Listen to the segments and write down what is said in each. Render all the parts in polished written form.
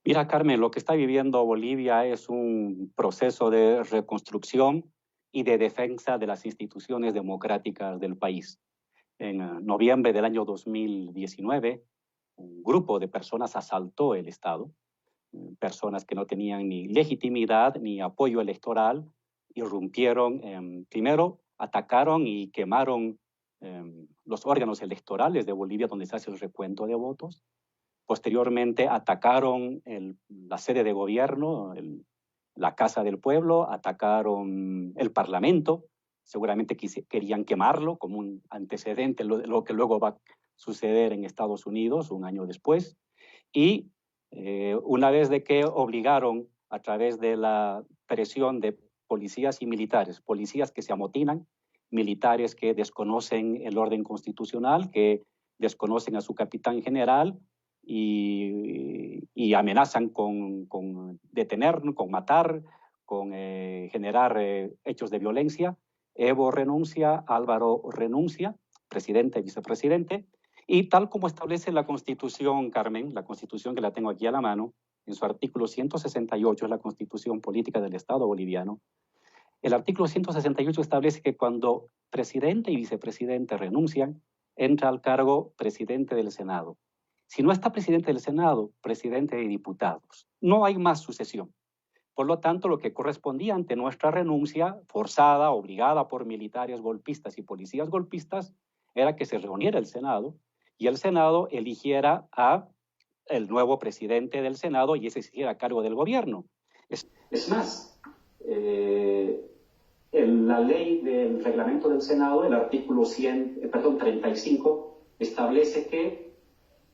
Mira, Carmen, lo que está viviendo Bolivia es un proceso de reconstrucción y de defensa de las instituciones democráticas del país. En noviembre del año 2019, un grupo de personas asaltó el Estado, personas que no tenían ni legitimidad ni apoyo electoral, irrumpieron, primero atacaron y quemaron los órganos electorales de Bolivia donde se hace el recuento de votos. Posteriormente atacaron la sede de gobierno, la Casa del Pueblo, atacaron el Parlamento, seguramente querían quemarlo como un antecedente, lo que luego va a suceder en Estados Unidos un año después. Y una vez de que obligaron a través de la presión de policías y militares, policías que se amotinan, militares que desconocen el orden constitucional, que desconocen a su capitán general, y amenazan con detener, con matar, con generar hechos de violencia. Evo renuncia, Álvaro renuncia, presidente y vicepresidente, y tal como establece la Constitución, Carmen, la Constitución que la tengo aquí a la mano, en su artículo 168, es la Constitución Política del Estado Boliviano. El artículo 168 establece que cuando presidente y vicepresidente renuncian, entra al cargo presidente del Senado. Si no está presidente del Senado, presidente de diputados. No hay más sucesión. Por lo tanto, lo que correspondía ante nuestra renuncia, forzada, obligada por militares golpistas y policías golpistas, era que se reuniera el Senado y el Senado eligiera a el nuevo presidente del Senado y ese se hiciera cargo del gobierno. Es más, la ley del reglamento del Senado, el artículo 35, establece que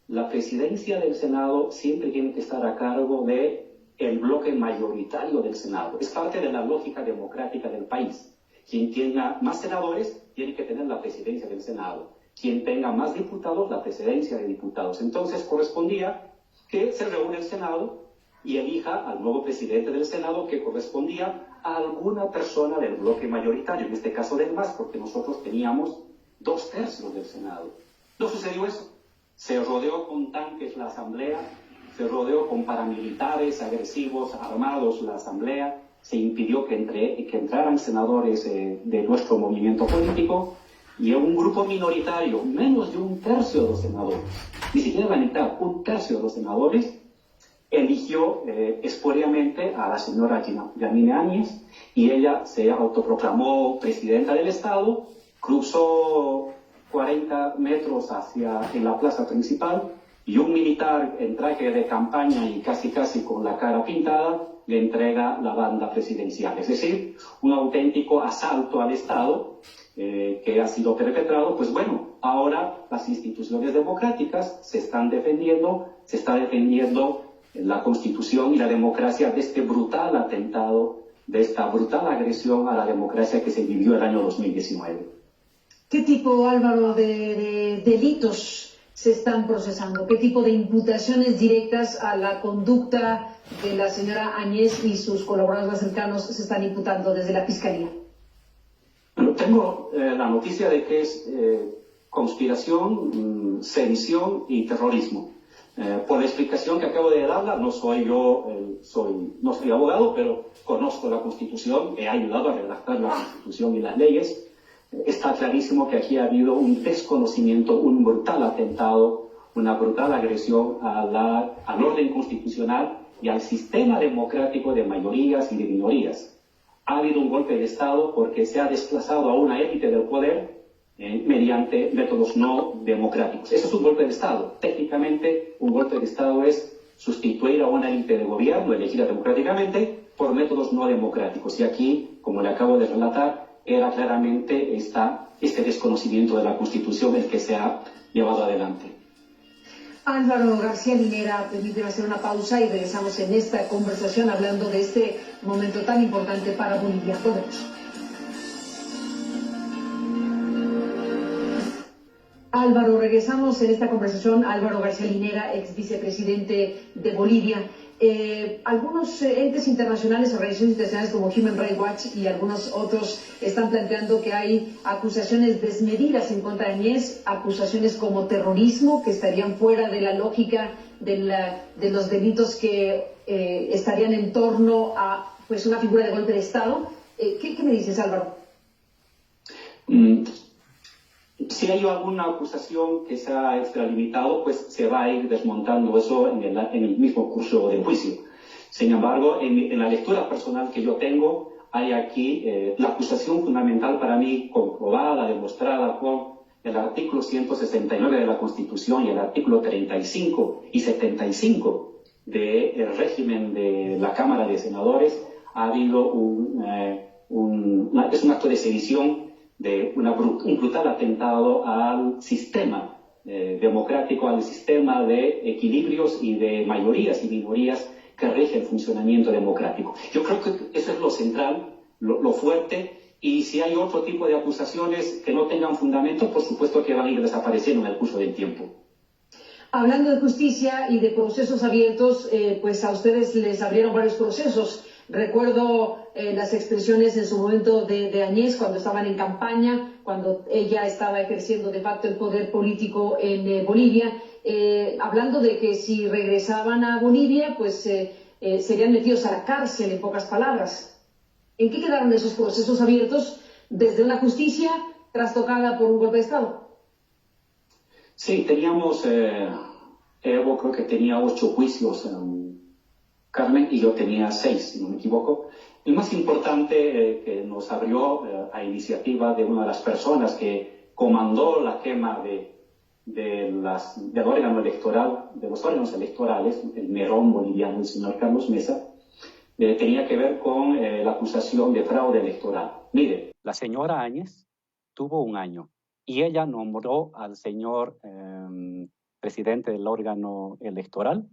la presidencia del Senado siempre tiene que estar a cargo del bloque mayoritario del Senado. Es parte de la lógica democrática del país. Quien tenga más senadores tiene que tener la presidencia del Senado. Quien tenga más diputados, la presidencia de diputados. Entonces correspondía que se reúne el Senado y elija al nuevo presidente del Senado, que correspondía a alguna persona del bloque mayoritario, en este caso del MAS, porque nosotros teníamos 2/3 del Senado. No sucedió eso. Se rodeó con tanques la Asamblea, se rodeó con paramilitares agresivos, armados la Asamblea, se impidió que entraran senadores de nuestro movimiento político, y un grupo minoritario, menos de 1/3 de los senadores, ni siquiera la mitad, 1/3 de los senadores, eligió espuriamente a la señora Yanine Áñez, y ella se autoproclamó presidenta del Estado, cruzó 40 metros en la plaza principal, y un militar en traje de campaña y casi con la cara pintada le entrega la banda presidencial. Es decir, un auténtico asalto al Estado que ha sido perpetrado. Pues bueno, ahora las instituciones democráticas se está defendiendo la Constitución y la democracia de este brutal atentado, de esta brutal agresión a la democracia que se vivió el año 2019. ¿Qué tipo, Álvaro, de delitos se están procesando? ¿Qué tipo de imputaciones directas a la conducta de la señora Áñez y sus colaboradores cercanos se están imputando desde la Fiscalía? Bueno, tengo la noticia de que es conspiración, sedición y terrorismo. Por la explicación que acabo de darla, no soy abogado, pero conozco la Constitución, he ayudado a redactar la Constitución y las leyes. Está clarísimo que aquí ha habido un desconocimiento, un brutal atentado, una brutal agresión al orden constitucional y al sistema democrático de mayorías y de minorías. Ha habido un golpe de Estado porque se ha desplazado a una élite del poder mediante métodos no democráticos. Eso es un golpe de Estado. Técnicamente, un golpe de Estado es sustituir a una élite de gobierno elegida democráticamente por métodos no democráticos. Y aquí, como le acabo de relatar, era claramente este desconocimiento de la Constitución el que se ha llevado adelante. Álvaro García Linera, permíteme hacer una pausa y regresamos en esta conversación hablando de este momento tan importante para Bolivia. Volvemos. Álvaro, regresamos en esta conversación. Álvaro García Linera, ex vicepresidente de Bolivia. Algunos entes internacionales, organizaciones internacionales como Human Rights Watch y algunos otros están planteando que hay acusaciones desmedidas en contra de Áñez, acusaciones como terrorismo que estarían fuera de la lógica de los delitos que estarían en torno a pues una figura de golpe de Estado. ¿Qué me dices, Álvaro? Si hay alguna acusación que se ha extralimitado, pues se va a ir desmontando eso en el mismo curso del juicio. Sin embargo, en la lectura personal que yo tengo, hay aquí la acusación fundamental para mí, comprobada, demostrada con el artículo 169 de la Constitución y el artículo 35 y 75 del régimen de la Cámara de Senadores. Ha habido es un acto de sedición, de un brutal atentado al sistema democrático, al sistema de equilibrios y de mayorías y minorías que rige el funcionamiento democrático. Yo creo que eso es lo central, lo fuerte, y si hay otro tipo de acusaciones que no tengan fundamento, por supuesto que van a ir desapareciendo en el curso del tiempo. Hablando de justicia y de procesos abiertos, pues a ustedes les abrieron varios procesos. Recuerdo las expresiones en su momento de Áñez cuando estaban en campaña, cuando ella estaba ejerciendo de facto el poder político en Bolivia, hablando de que si regresaban a Bolivia, pues serían metidos a la cárcel, en pocas palabras. ¿En qué quedaron esos procesos abiertos desde una justicia trastocada por un golpe de Estado? Sí, teníamos, Evo creo que tenía 8 juicios, Carmen, y yo tenía 6, si no me equivoco. El más importante que nos abrió a iniciativa de una de las personas que comandó la quema del órgano electoral, de los órganos electorales, el Merón boliviano, el señor Carlos Mesa, tenía que ver con la acusación de fraude electoral. Mire, la señora Áñez tuvo 1 año y ella nombró al señor presidente del órgano electoral,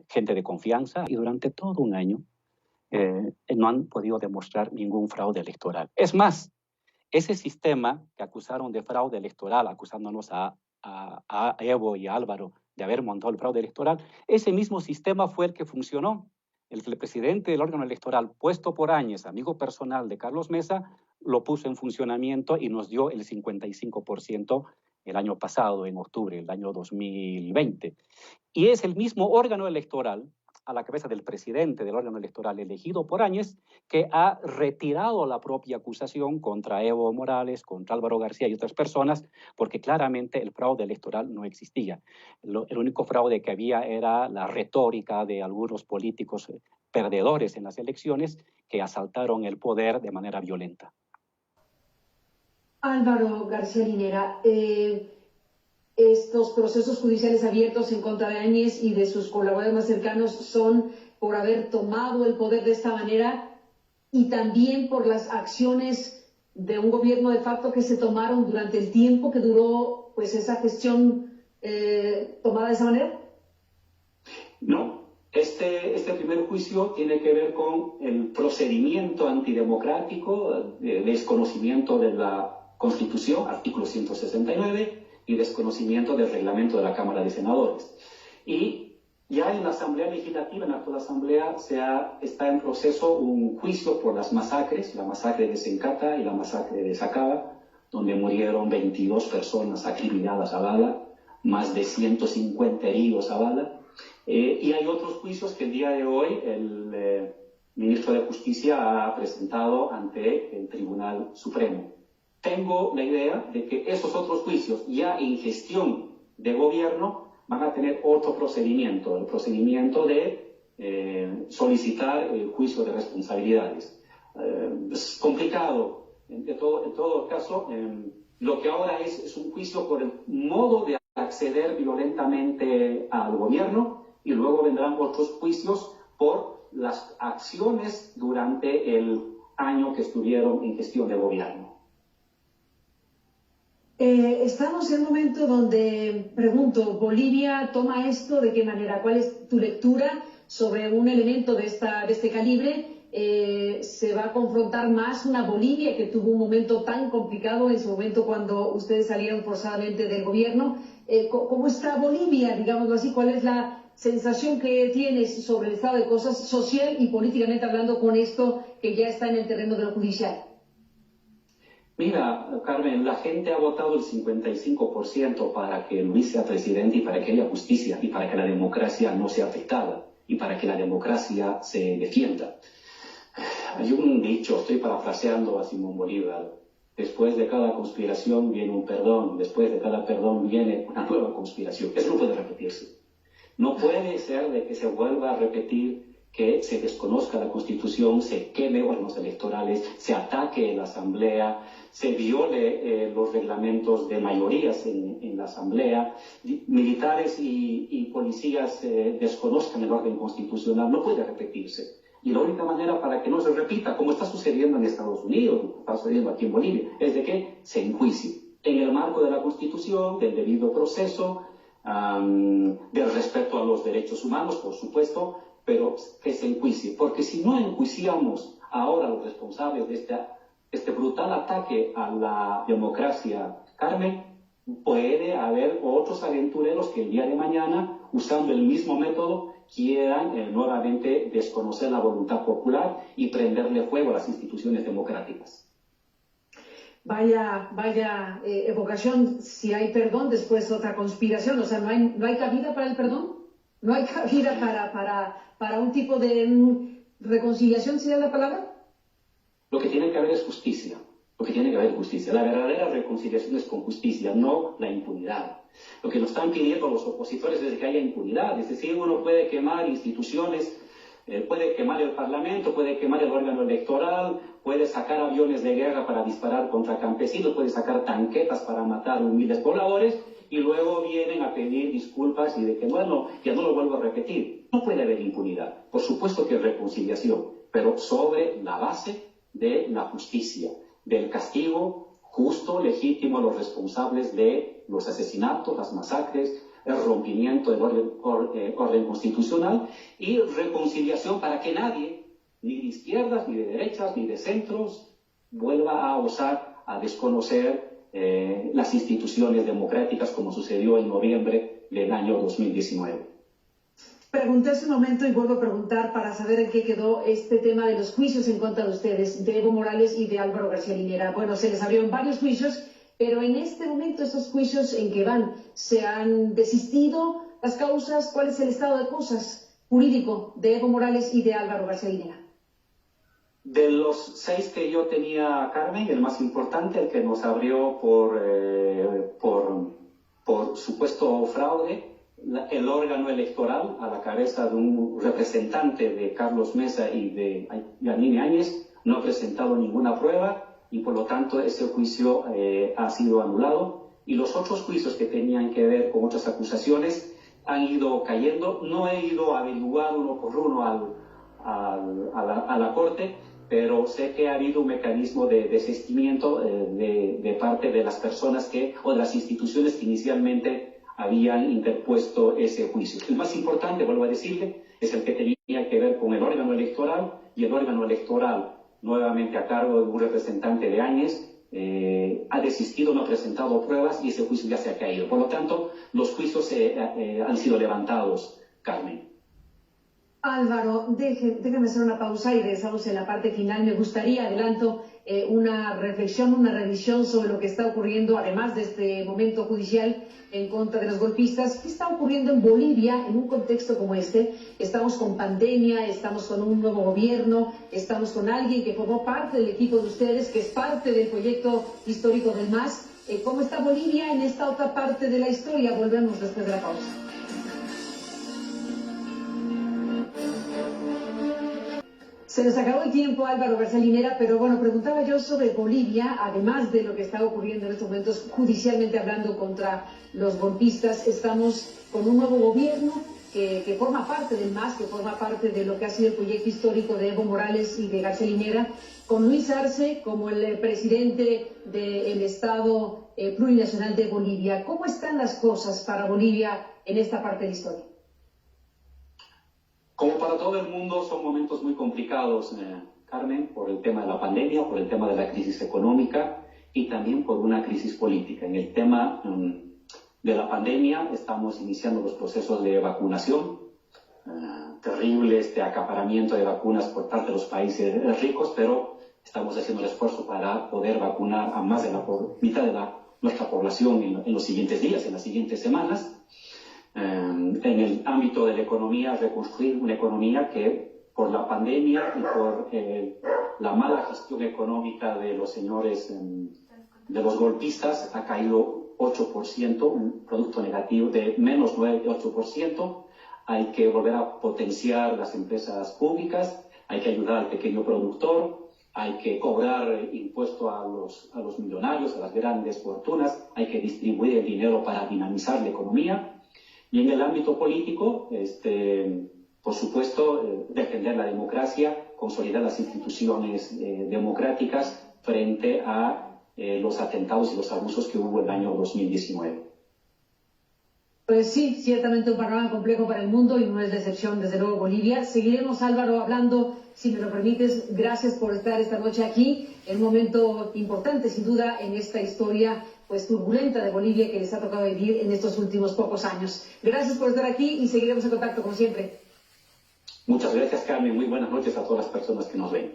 gente de confianza, y durante todo 1 año no han podido demostrar ningún fraude electoral. Es más, ese sistema que acusaron de fraude electoral, acusándonos a Evo y a Álvaro de haber montado el fraude electoral, ese mismo sistema fue el que funcionó. El presidente del órgano electoral, puesto por Áñez, amigo personal de Carlos Mesa, lo puso en funcionamiento y nos dio el 55% el año pasado, en octubre, el año 2020. Y es el mismo órgano electoral, a la cabeza del presidente del órgano electoral elegido por Áñez, que ha retirado la propia acusación contra Evo Morales, contra Álvaro García y otras personas, porque claramente el fraude electoral no existía. El único fraude que había era la retórica de algunos políticos perdedores en las elecciones que asaltaron el poder de manera violenta. Álvaro García Linera, estos procesos judiciales abiertos en contra de Áñez y de sus colaboradores más cercanos son por haber tomado el poder de esta manera y también por las acciones de un gobierno de facto que se tomaron durante el tiempo que duró pues esa gestión tomada de esa manera. No, este primer juicio tiene que ver con el procedimiento antidemocrático de desconocimiento de la Constitución, artículo 169, y desconocimiento del reglamento de la Cámara de Senadores. Y ya en la Asamblea Legislativa, en la actual Asamblea, está en proceso un juicio por las masacres, la masacre de Sencata y la masacre de Sacaba, donde murieron 22 personas acribilladas a bala, más de 150 heridos a bala. Y hay otros juicios que el día de hoy el ministro de Justicia ha presentado ante el Tribunal Supremo. Tengo la idea de que esos otros juicios, ya en gestión de gobierno, van a tener otro procedimiento, el procedimiento de solicitar el juicio de responsabilidades. Es complicado, en todo caso, lo que ahora es un juicio por el modo de acceder violentamente al gobierno, y luego vendrán otros juicios por las acciones durante el año que estuvieron en gestión de gobierno. Estamos en un momento donde, pregunto, ¿Bolivia toma esto de qué manera? ¿Cuál es tu lectura sobre un elemento de este calibre se va a confrontar más una Bolivia que tuvo un momento tan complicado en su momento cuando ustedes salieron forzadamente del gobierno. ¿Cómo está Bolivia, digámoslo así? ¿Cuál es la sensación que tienes sobre el estado de cosas social y políticamente hablando con esto que ya está en el terreno de lo judicial? Mira, Carmen, la gente ha votado el 55% para que Luis sea presidente y para que haya justicia y para que la democracia no sea afectada y para que la democracia se defienda. Hay un dicho, estoy parafraseando a Simón Bolívar: después de cada conspiración viene un perdón, después de cada perdón viene una nueva conspiración. Eso no puede repetirse. No puede ser de que se vuelva a repetir que se desconozca la Constitución, se queme órganos electorales, se ataque la Asamblea, se viole los reglamentos de mayorías en la Asamblea, militares y policías desconozcan el orden constitucional. No puede repetirse. Y la única manera para que no se repita, como está sucediendo en Estados Unidos, está sucediendo aquí en Bolivia, es de que se enjuicie en el marco de la Constitución, del debido proceso, del respeto a los derechos humanos, por supuesto, pero que se enjuicie. Porque si no enjuiciamos ahora a los responsables de este brutal ataque a la democracia, Carmen, puede haber otros aventureros que el día de mañana, usando el mismo método, quieran nuevamente desconocer la voluntad popular y prenderle fuego a las instituciones democráticas. Vaya evocación, si hay perdón, después otra conspiración. O sea, no hay cabida para el perdón, no hay cabida para un tipo de reconciliación, ¿sería la palabra? Lo que tiene que haber es justicia. Lo que tiene que haber es justicia. La verdadera reconciliación es con justicia, no la impunidad. Lo que nos están pidiendo los opositores es que haya impunidad. Es decir, uno puede quemar instituciones, puede quemar el Parlamento, puede quemar el órgano electoral, puede sacar aviones de guerra para disparar contra campesinos, puede sacar tanquetas para matar humildes pobladores, y luego vienen a pedir disculpas y de que, bueno, ya no lo vuelvo a repetir. No puede haber impunidad. Por supuesto que reconciliación, pero sobre la base de la justicia, del castigo justo, legítimo a los responsables de los asesinatos, las masacres, el rompimiento del orden constitucional, y reconciliación para que nadie, ni de izquierdas, ni de derechas, ni de centros, vuelva a osar a desconocer las instituciones democráticas como sucedió en noviembre del año 2019. Pregunté hace un momento y vuelvo a preguntar para saber en qué quedó este tema de los juicios en contra de ustedes, de Evo Morales y de Álvaro García Linera. Bueno, se les abrieron varios juicios, pero en este momento estos juicios, ¿en qué van? ¿Se han desistido las causas? ¿Cuál es el estado de cosas jurídico de Evo Morales y de Álvaro García Linera? De los 6 que yo tenía, Carmen, el más importante, el que nos abrió por supuesto fraude, el órgano electoral, a la cabeza de un representante de Carlos Mesa y de Yanine Áñez, no ha presentado ninguna prueba y por lo tanto ese juicio ha sido anulado. Y los otros juicios que tenían que ver con otras acusaciones han ido cayendo. No he ido a averiguar uno por uno a la Corte, pero sé que ha habido un mecanismo de desistimiento de parte de las personas o de las instituciones que inicialmente habían interpuesto ese juicio. El más importante, vuelvo a decirle, es el que tenía que ver con el órgano electoral, y el órgano electoral, nuevamente a cargo de un representante de Áñez, ha desistido, no ha presentado pruebas y ese juicio ya se ha caído. Por lo tanto, los juicios han sido levantados, Carmen. Álvaro, déjame hacer una pausa y regresamos en la parte final. Me gustaría, adelanto, una reflexión, una revisión sobre lo que está ocurriendo, además de este momento judicial en contra de los golpistas. ¿Qué está ocurriendo en Bolivia en un contexto como este? Estamos con pandemia, estamos con un nuevo gobierno, estamos con alguien que formó parte del equipo de ustedes, que es parte del proyecto histórico del MAS. ¿Cómo está Bolivia en esta otra parte de la historia? Volvemos después de la pausa. Se nos acabó el tiempo, Álvaro García Linera, pero bueno, preguntaba yo sobre Bolivia, además de lo que está ocurriendo en estos momentos, judicialmente hablando, contra los golpistas. Estamos con un nuevo gobierno que forma parte del MAS, que forma parte de lo que ha sido el proyecto histórico de Evo Morales y de García Linera, con Luis Arce como el presidente del Estado plurinacional de Bolivia. ¿Cómo están las cosas para Bolivia en esta parte de la historia? Como para todo el mundo, son momentos muy complicados, Carmen, por el tema de la pandemia, por el tema de la crisis económica y también por una crisis política. En el tema de la pandemia estamos iniciando los procesos de vacunación, terrible este acaparamiento de vacunas por parte de los países ricos, pero estamos haciendo el esfuerzo para poder vacunar a más de la mitad de nuestra población en los siguientes días, en las siguientes semanas. En el ámbito de la economía, reconstruir una economía que por la pandemia y por la mala gestión económica de los señores, de los golpistas, ha caído 8%, un producto negativo de menos 9,8%. Hay que volver a potenciar las empresas públicas, hay que ayudar al pequeño productor, hay que cobrar impuesto a los millonarios, a las grandes fortunas, hay que distribuir el dinero para dinamizar la economía. Y en el ámbito político, por supuesto, defender la democracia, consolidar las instituciones democráticas frente a los atentados y los abusos que hubo el año 2019. Pues sí, ciertamente un panorama complejo para el mundo y no es la excepción, desde luego, Bolivia. Seguiremos, Álvaro, hablando, si me lo permites. Gracias por estar esta noche aquí, en un momento importante, sin duda, en esta historia pues turbulenta de Bolivia que les ha tocado vivir en estos últimos pocos años. Gracias por estar aquí y seguiremos en contacto, como siempre. Muchas gracias, Carmen. Muy buenas noches a todas las personas que nos ven.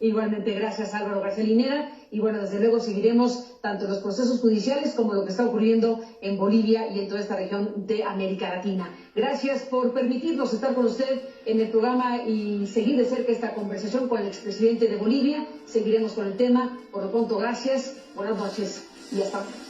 Igualmente, gracias, Álvaro García Linera. Y bueno, desde luego seguiremos tanto los procesos judiciales como lo que está ocurriendo en Bolivia y en toda esta región de América Latina. Gracias por permitirnos estar con usted en el programa y seguir de cerca esta conversación con el expresidente de Bolivia. Seguiremos con el tema. Por lo pronto, gracias, buenas noches y hasta luego.